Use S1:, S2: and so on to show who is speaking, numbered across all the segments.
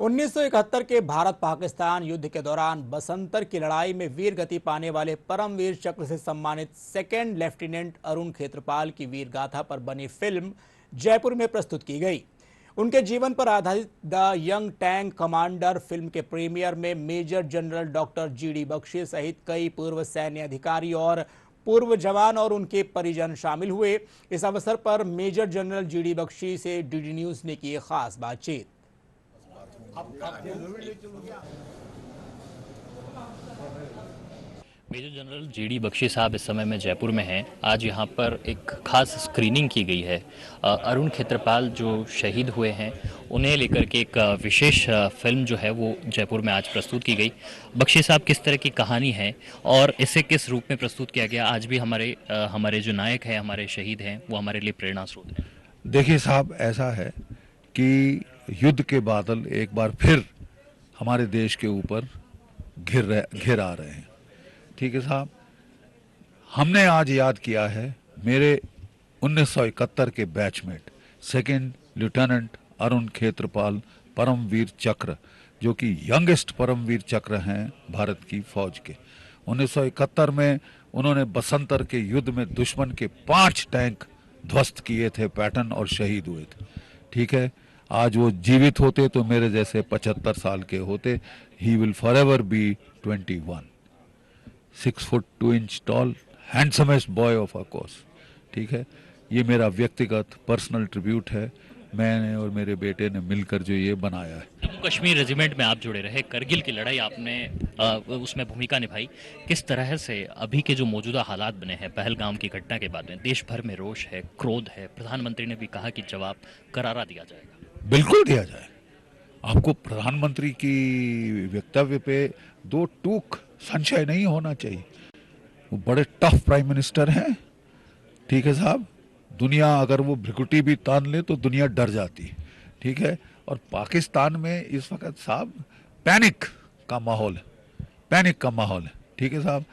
S1: 1971 के भारत पाकिस्तान युद्ध के दौरान बसंतर की लड़ाई में वीर गति पाने वाले परमवीर चक्र से सम्मानित सेकेंड लेफ्टिनेंट अरुण खेत्रपाल की वीर गाथा पर बनी फिल्म जयपुर में प्रस्तुत की गई। उनके जीवन पर आधारित the young tank commander film के प्रीमियर में major general doctor GD Bakshi सहित कई पूर्व सैन्य अधिकारी और पूर्व जवान और उनके परिजन शामिल हुए। इस अवसर पर मेजर जनरल जीडी बख्शी से डीडी न्यूज ने की खास बातचीत।
S2: मेजर जनरल जीडी बख्शी साहब इस समय में जयपुर में हैं। आज यहाँ पर एक खास स्क्रीनिंग की गई है। अरुण खेत्रपाल जो शहीद हुए हैं उन्हें लेकर के एक विशेष फिल्म जो है वो जयपुर में आज प्रस्तुत की गई। बख्शी साहब किस तरह की कहानी है और इसे किस रूप में प्रस्तुत किया गया, आज भी हमारे जो नायक हैं, हमारे शहीद हैं, वो हमारे लिए प्रेरणा स्रोत है।
S3: देखिए साहब, ऐसा है कि युद्ध के बादल एक बार फिर हमारे देश के ऊपर घिर आ रहे हैं। ठीक है साहब, हमने आज याद किया है मेरे 1971 के batchmate second lieutenant Arun Khetarpal Paramvir Chakra, जो कि यंगेस्ट परमवीर चक्र हैं भारत की फौज के। 1971 में उन्होंने बसंतर के युद्ध में दुश्मन के 5 टैंक ध्वस्त किए थे पैटर्न और शहीद हुए थे। ठीक है, आज वो जीवित होते तो मेरे जैसे 75 साल के होते। He will forever be 21, 6 foot 2 inch tall, handsomest boy of a course. ठीक है, ये मेरा व्यक्तिगत पर्सनल ट्रिब्यूट है। मैंने और मेरे बेटे ने मिलकर जो ये बनाया है।
S2: जम्मू कश्मीर रेजिमेंट में आप जुड़े रहे, करगिल की लड़ाई आपने उसमें भूमिका निभाई। किस तरह से अभी के जो मौजूदा हालात बने हैं पहलगाम की घटना के बाद में देश भर में रोष है, क्रोध है, प्रधानमंत्री ने भी कहा कि जवाब करारा दिया जाएगा।
S3: बिल्कुल दिया जाए। आपको प्रधानमंत्री की वक्तव्य पे 2 टूक संशय नहीं होना चाहिए। वो बड़े टफ प्राइम मिनिस्टर हैं। ठीक है साहब, दुनिया अगर वो भ्रिकुटी भी तान ले तो दुनिया डर जाती है। ठीक है, और पाकिस्तान में इस वक्त साहब पैनिक का माहौल है, पैनिक का माहौल है। ठीक है साहब,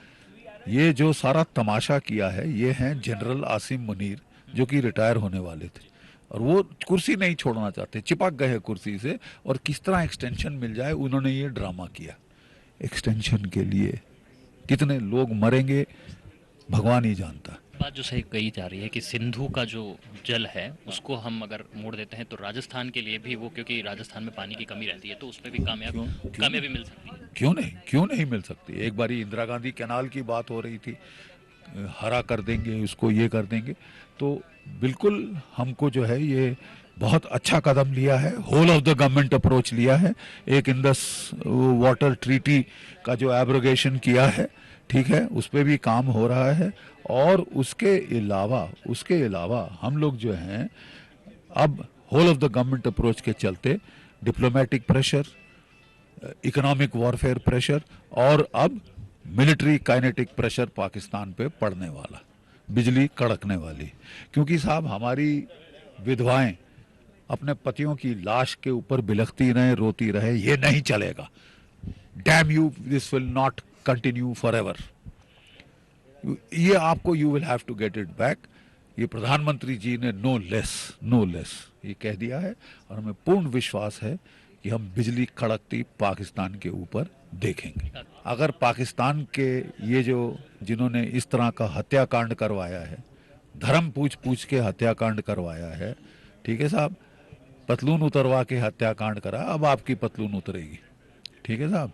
S3: ये जो सारा तमाशा किया है ये हैं जनरल आसिम मुनीर, जो कि रिटायर होने वाले थे और वो कुर्सी नहीं छोड़ना चाहते, चिपक गए हैं कुर्सी से, और किस तरह एक्सटेंशन मिल जाए उन्होंने ये ड्रामा किया। एक्सटेंशन के लिए कितने लोग मरेंगे भगवान ही जानता।
S2: बात जो सही कही जा रही है कि सिंधु का जो जल है उसको हम अगर मोड़ देते हैं तो राजस्थान के लिए भी वो, क्योंकि राजस्थान में पानी की कमी रहती है, तो उस पर भी कामयाबी मिल सकती है।
S3: क्यों नहीं मिल सकती। एक बारी इंदिरा गांधी कैनाल की बात हो रही थी, हरा कर देंगे उसको, ये कर देंगे, तो बिल्कुल हमको जो है ये बहुत अच्छा कदम लिया है, whole of the government approach लिया है। एक इंडस वाटर ट्रीटी का जो एब्रोगेशन किया है, ठीक है, उस पर भी काम हो रहा है। और उसके अलावा हम लोग जो हैं अब whole of the government approach के चलते diplomatic pressure, economic warfare pressure और अब मिलिट्री काइनेटिक प्रेशर पाकिस्तान पे पड़ने वाला, बिजली कड़कने वाली। क्योंकि साहब हमारी विधवाएं अपने पतियों की लाश के ऊपर बिलखती रहे, रोती रहे, ये नहीं चलेगा। Damn you, this will not continue forever. ये आपको, you will have to get it back. ये प्रधानमंत्री जी ने नो लेस ये कह दिया है और हमें पूर्ण विश्वास है कि हम बिजली कड़कती पाकिस्तान के ऊपर देखेंगे। अगर पाकिस्तान के ये जो जिन्होंने इस तरह का हत्याकांड करवाया है, धर्म पूछ के हत्याकांड करवाया है, ठीक है साहब, पतलून उतरवा के हत्याकांड करा, अब आपकी पतलून उतरेगी। ठीक है साहब,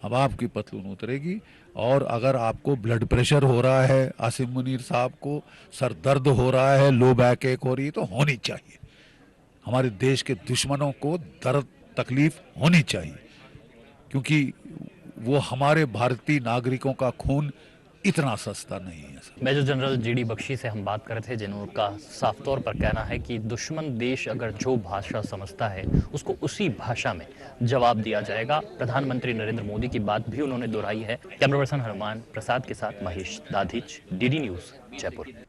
S3: अब आपकी पतलून उतरेगी। और अगर आपको ब्लड प्रेशर हो रहा है, आसिम मुनीर साहब को सर दर्द हो रहा है, लो बैक एक हो रही है, तो होनी चाहिए। हमारे देश के दुश्मनों को दर्द तकलीफ होनी चाहिए, क्योंकि वो हमारे भारतीय नागरिकों का खून इतना सस्ता नहीं है।
S2: मेजर जनरल जीडी बख्शी से हम बात कर रहे थे, जिनका साफ तौर पर कहना है कि दुश्मन देश अगर जो भाषा समझता है उसको उसी भाषा में जवाब दिया जाएगा। प्रधानमंत्री नरेंद्र मोदी की बात भी उन्होंने दोहराई है। कैमरा पर्सन हनुमान प्रसाद के साथ महेश दाधिच, डीडी न्यूज, जयपुर।